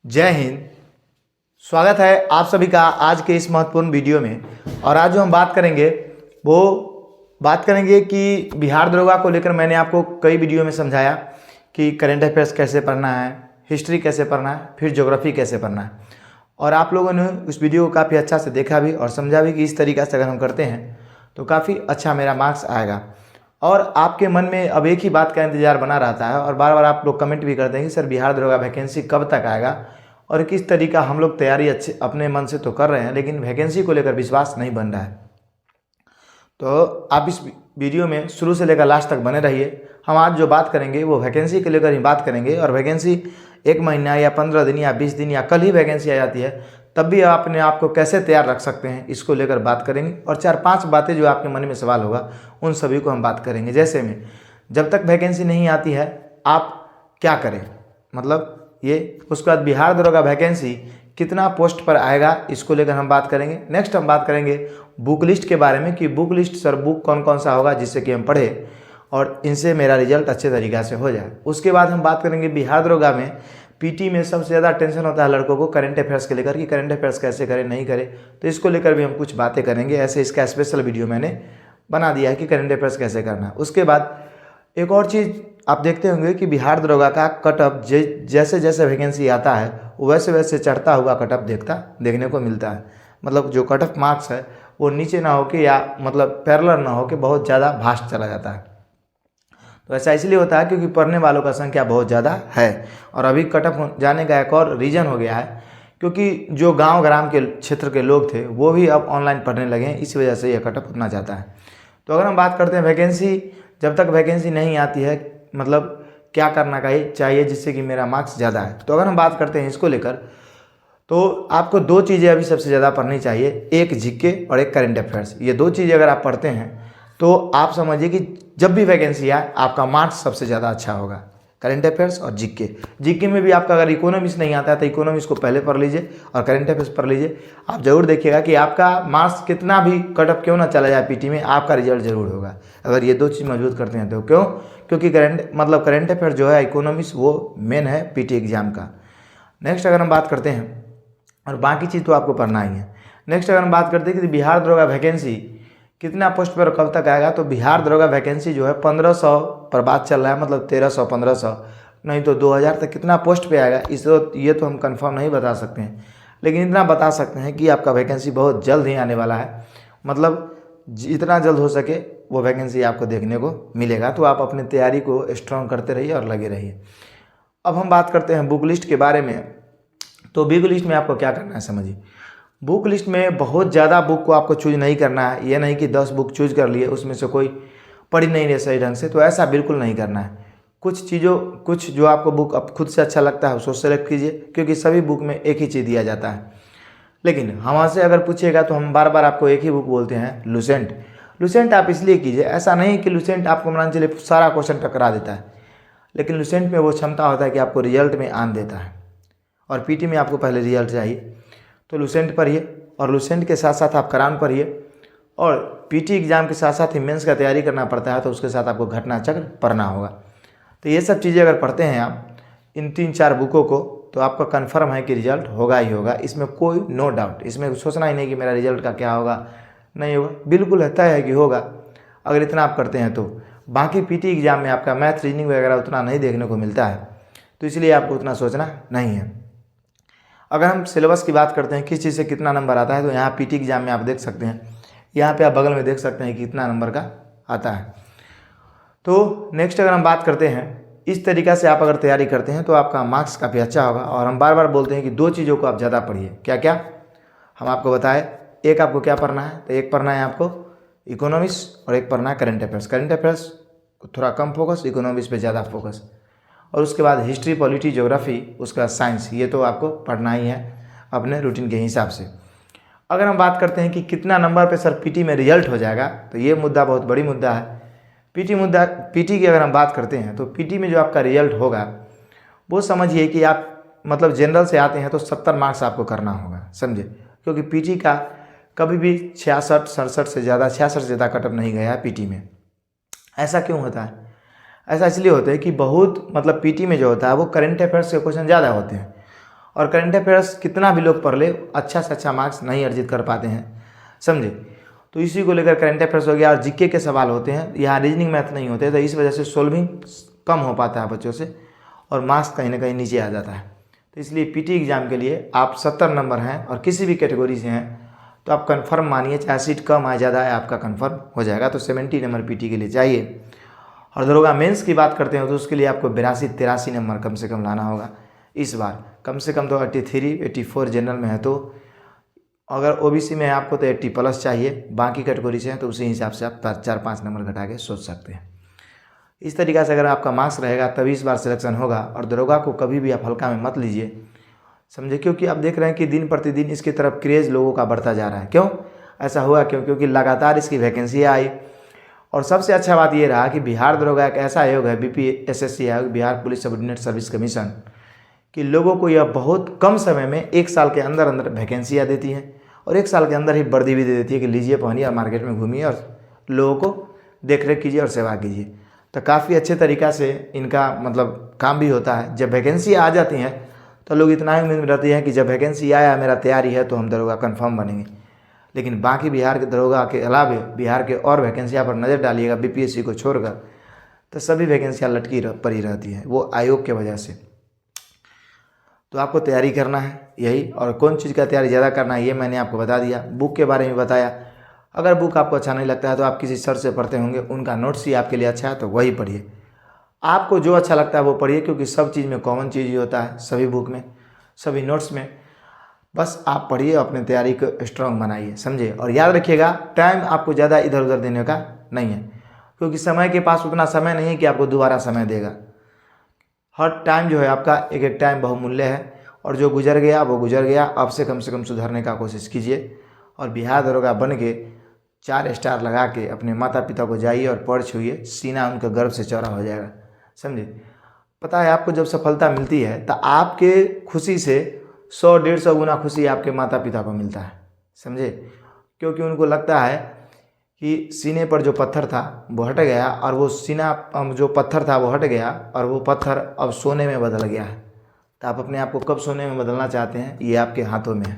जय हिंद। स्वागत है आप सभी का आज के इस महत्वपूर्ण वीडियो में। और आज जो हम बात करेंगे वो बात करेंगे कि बिहार दरोगा को लेकर मैंने आपको कई वीडियो में समझाया कि करंट अफेयर्स कैसे पढ़ना है, हिस्ट्री कैसे पढ़ना है, फिर ज्योग्राफी कैसे पढ़ना है। और आप लोगों ने उस वीडियो को काफ़ी अच्छा से देखा भी और समझा भी कि इस तरीक़ा से अगर हम करते हैं तो काफ़ी अच्छा मेरा मार्क्स आएगा। और आपके मन में अब एक ही बात का इंतज़ार बना रहता है और बार बार आप लोग कमेंट भी करते हैं कि सर बिहार दरोगा वैकेंसी कब तक आएगा और किस तरीका हम लोग तैयारी अच्छे अपने मन से तो कर रहे हैं लेकिन वैकेंसी को लेकर विश्वास नहीं बन रहा है। तो आप इस वीडियो में शुरू से लेकर लास्ट तक बने रहिए। हम आज जो बात करेंगे वो वैकेंसी को लेकर ही बात करेंगे। और वैकेंसी 1 महीना या 15 दिन या 20 दिन या कल ही वैकेंसी आ जाती है, तब भी आप अपने आप को कैसे तैयार रख सकते हैं इसको लेकर बात करेंगे। और 4-5 बातें जो आपके मन में सवाल होगा उन सभी को हम बात करेंगे। जैसे में जब तक वैकेंसी नहीं आती है आप क्या करें, मतलब ये, उसके बाद बिहार दरोगा वैकेंसी कितना पोस्ट पर आएगा इसको लेकर हम बात करेंगे। नेक्स्ट हम बात करेंगे बुक लिस्ट के बारे में कि बुक लिस्ट सर बुक कौन कौन सा होगा जिससे कि हम पढ़े और इनसे मेरा रिजल्ट अच्छे तरीक़ा से हो जाए। उसके बाद हम बात करेंगे बिहार दरोगा में पीटी में सबसे ज़्यादा टेंशन होता है लड़कों को करंट अफेयर्स के लेकर कि करंट अफेयर्स कैसे करें नहीं करें, तो इसको लेकर भी हम कुछ बातें करेंगे। ऐसे इसका स्पेशल वीडियो मैंने बना दिया है कि करंट अफेयर्स कैसे करना है। उसके बाद एक और चीज़ आप देखते होंगे कि बिहार दरोगा का कटअप जैसे जैसे वैकेंसी आता है वैसे वैसे चढ़ता हुआ कटअप देखने को मिलता है। मतलब जो कटअप मार्क्स है वो नीचे ना हो के या मतलब पैरेलल ना हो के बहुत ज़्यादा भास्ट चला जाता है। तो ऐसा इसलिए होता है क्योंकि पढ़ने वालों का संख्या बहुत ज़्यादा है। और अभी कटअप जाने का एक और रीज़न हो गया है क्योंकि जो गांव ग्राम के क्षेत्र के लोग थे वो भी अब ऑनलाइन पढ़ने लगे हैं, इस वजह से यह कटअप उतना जाता है। तो अगर हम बात करते हैं वैकेंसी, जब तक वैकेंसी नहीं आती है मतलब क्या करना चाहिए जिससे कि मेरा मार्क्स ज़्यादा है। तो अगर हम बात करते हैं इसको लेकर तो आपको 2 चीज़ें अभी सबसे ज़्यादा पढ़नी चाहिए, एक जीके और एक करंट अफेयर्स। ये 2 चीज़ें अगर आप पढ़ते हैं तो आप समझिए कि जब भी वैकेंसी आए आपका मार्क्स सबसे ज़्यादा अच्छा होगा, करंट अफेयर्स और जीके। जीके में भी आपका अगर इकोनॉमिक्स नहीं आता है तो इकोनॉमिक्स को पहले पढ़ लीजिए और करंट अफेयर्स पढ़ लीजिए। आप जरूर देखिएगा कि आपका मार्क्स कितना भी कटअप क्यों ना चला जाए पीटी में, आपका रिजल्ट जरूर होगा अगर ये 2 चीज़ मजबूत करते हैं तो। क्यों? क्योंकि करंट अफेयर जो है इकोनॉमिक्स वो मेन है पीटी एग्जाम का। नेक्स्ट अगर हम बात करते हैं, और बाकी चीज़ तो आपको पढ़ना ही है। नेक्स्ट अगर हम बात करते हैं कि बिहार दरोगा वैकेंसी कितना पोस्ट पर कब तक आएगा, तो बिहार दरोगा वैकेंसी जो है 1500 पर बात चल रहा है, मतलब 1300 1500 नहीं तो 2000 तक कितना पोस्ट पे आएगा ये तो हम कंफर्म नहीं बता सकते हैं। लेकिन इतना बता सकते हैं कि आपका वैकेंसी बहुत जल्द ही आने वाला है, मतलब जितना जल्द हो सके वो वैकेंसी आपको देखने को मिलेगा। तो आप अपनी तैयारी को स्ट्रॉन्ग करते रहिए और लगे रहिए। अब हम बात करते हैं बुक लिस्ट के बारे में। तो बुक लिस्ट में आपको क्या करना है समझिए। बुक लिस्ट में बहुत ज़्यादा बुक को आपको चूज नहीं करना है। ये नहीं कि 10 बुक चूज कर लिए उसमें से कोई पढ़ी नहीं रहे सही ढंग से, तो ऐसा बिल्कुल नहीं करना है। कुछ जो आपको बुक अब खुद से अच्छा लगता है उसको सेलेक्ट कीजिए, क्योंकि सभी बुक में एक ही चीज़ दिया जाता है। लेकिन हमसे अगर पूछिएगा तो हम बार बार आपको एक ही बुक बोलते हैं, लुसेंट। लुसेंट आप इसलिए कीजिए, ऐसा नहीं कि लुसेंट आपको मान चलिए सारा क्वेश्चन टकरा देता है, लेकिन लुसेंट में वो क्षमता होता है कि आपको रिजल्ट में आन देता है और पीटी में आपको पहले रिजल्ट चाहिए। तो लुसेंट पढ़िए और लुसेंट के साथ साथ आप करान पढ़िए। और पीटी एग्जाम के साथ साथ ही मेंस का तैयारी करना पड़ता है, तो उसके साथ आपको घटना चक्र पढ़ना होगा। तो ये सब चीज़ें अगर पढ़ते हैं आप इन 3-4 बुकों को तो आपका कन्फर्म है कि रिजल्ट होगा ही होगा, इसमें कोई नो डाउट। इसमें सोचना ही नहीं कि मेरा रिजल्ट का क्या होगा, नहीं होगा, बिल्कुल तय है कि होगा अगर इतना आप करते हैं तो। बाकी पीटी एग्जाम में आपका मैथ रीजनिंग वगैरह उतना नहीं देखने को मिलता है, तो इसलिए आपको उतना सोचना नहीं है। अगर हम सिलेबस की बात करते हैं किस चीज़ से कितना नंबर आता है, तो यहाँ पीटी एग्जाम में आप देख सकते हैं, यहाँ पे आप बगल में देख सकते हैं कि कितना नंबर का आता है। तो नेक्स्ट अगर हम बात करते हैं, इस तरीक़ा से आप अगर तैयारी करते हैं तो आपका मार्क्स काफ़ी अच्छा होगा। और हम बार बार बोलते हैं कि 2 चीज़ों को आप ज़्यादा पढ़िए। क्या क्या हम आपको बताएं, एक आपको क्या पढ़ना है, तो एक पढ़ना है आपको इकोनॉमिक्स और एक पढ़ना है करंट अफेयर्स। करंट अफेयर्स थोड़ा कम फोकस, इकोनॉमिक्स पे ज़्यादा फोकस। और उसके बाद हिस्ट्री, पॉलिटी, ज्योग्राफी, उसके बाद साइंस, ये तो आपको पढ़ना ही है अपने रूटीन के हिसाब से। अगर हम बात करते हैं कि कितना नंबर पे सर पीटी में रिजल्ट हो जाएगा, तो ये मुद्दा बहुत बड़ी मुद्दा है। पीटी की अगर हम बात करते हैं तो पीटी में जो आपका रिजल्ट होगा वो समझिए कि आप मतलब जनरल से आते हैं तो 70 मार्क्स आपको करना होगा, समझे। क्योंकि पीटी का कभी भी 66-67 से ज़्यादा कटअप नहीं गया है पीटी में। ऐसा क्यों होता है? ऐसा इसलिए होता है कि बहुत मतलब पीटी में जो होता है वो करंट अफेयर्स के क्वेश्चन ज़्यादा होते हैं और करंट अफेयर्स कितना भी लोग पढ़ ले अच्छा से अच्छा मार्क्स नहीं अर्जित कर पाते हैं, समझे। तो इसी को लेकर करंट अफेयर्स हो गया और जीके के सवाल होते हैं, यहाँ रीजनिंग मैथ नहीं होते, तो इस वजह से सोल्विंग कम हो पाता है बच्चों से और मार्क्स कहीं ना कहीं नीचे आ जाता है। तो इसलिए पीटी एग्जाम के लिए आप 70 नंबर हैं और किसी भी कैटेगरी से हैं तो आप कंफर्म मानिए, चाहे सीट कम आए ज़्यादा है आपका कंफर्म हो जाएगा। तो 70 नंबर पीटी के लिए चाहिए। और दरोगा मेंस की बात करते हैं तो उसके लिए आपको 82-83 नंबर कम से कम लाना होगा इस बार। कम से कम तो 83-84 जनरल में है, तो अगर ओबीसी में है आपको तो 80 प्लस चाहिए, बाकी कैटेगरी से हैं तो उसी हिसाब से आप 4-5 नंबर घटा के सोच सकते हैं। इस तरीक़ा से अगर आपका मार्क्स रहेगा तभी इस बार सिलेक्शन होगा। और दरोगा को कभी भी आप हल्का में मत लीजिए, समझे, क्योंकि आप देख रहे हैं कि दिन प्रतिदिन इसकी तरफ क्रेज़ लोगों का बढ़ता जा रहा है। क्यों ऐसा हुआ? क्योंकि लगातार इसकी वैकेंसी आई। और सबसे अच्छा बात ये रहा कि बिहार दरोगा एक ऐसा आयोग है, BPSSC आयोग, Bihar police subordinate service commission, कि लोगों को यह बहुत कम समय में 1 साल के अंदर अंदर वैकेंसियाँ देती है और 1 साल के अंदर ही वर्दी भी दे देती है कि लीजिए पहनिए और मार्केट में घूमिए और लोगों को देख रेख कीजिए और सेवा कीजिए। तो काफ़ी अच्छे तरीक़ा से इनका मतलब काम भी होता है। जब वैकेंसी आ जाती हैं तो लोग इतना ही उम्मीद रहती है कि जब वैकेंसी आया मेरा तैयारी है तो हम दरोगा कन्फर्म बनेंगे। लेकिन बाकी बिहार के दरोगा के अलावा बिहार के और वैकेंसियाँ पर नज़र डालिएगा BPSC को छोड़कर, तो सभी वैकेंसियाँ लटकी पड़ी रहती हैं, वो आयोग के वजह से। तो आपको तैयारी करना है यही, और कौन चीज़ का तैयारी ज़्यादा करना है ये मैंने आपको बता दिया। बुक के बारे में बताया। अगर बुक आपको अच्छा नहीं लगता है तो आप किसी सर से पढ़ते होंगे, उनका नोट्स ही आपके लिए अच्छा है तो वही पढ़िए। आपको जो अच्छा लगता है वो पढ़िए, क्योंकि सब चीज़ में कॉमन चीज़ ही होता है, सभी बुक में, सभी नोट्स में। बस आप पढ़िए, अपनी तैयारी को स्ट्रॉन्ग बनाइए, समझे। और याद रखिएगा टाइम आपको ज़्यादा इधर उधर देने का नहीं है, क्योंकि समय के पास उतना समय नहीं है कि आपको दोबारा समय देगा। हर टाइम जो है आपका एक एक टाइम बहुमूल्य है, और जो गुजर गया वो गुजर गया। अब से कम सुधरने का कोशिश कीजिए और बिहार दरोगा बन के 4 स्टार लगा के अपने माता पिता को जाइए और पैर छूइए, सीना उनका गर्व से चौड़ा हो जाएगा, समझे। पता है आपको जब सफलता मिलती है तो आपके खुशी से 100-150 गुना खुशी आपके माता पिता को मिलता है, समझे, क्योंकि उनको लगता है कि सीने पर जो पत्थर था वो हट गया और वो सीना जो पत्थर था वो हट गया और वो पत्थर अब सोने में बदल गया है। तो आप अपने आप को कब सोने में बदलना चाहते हैं ये आपके हाथों में है।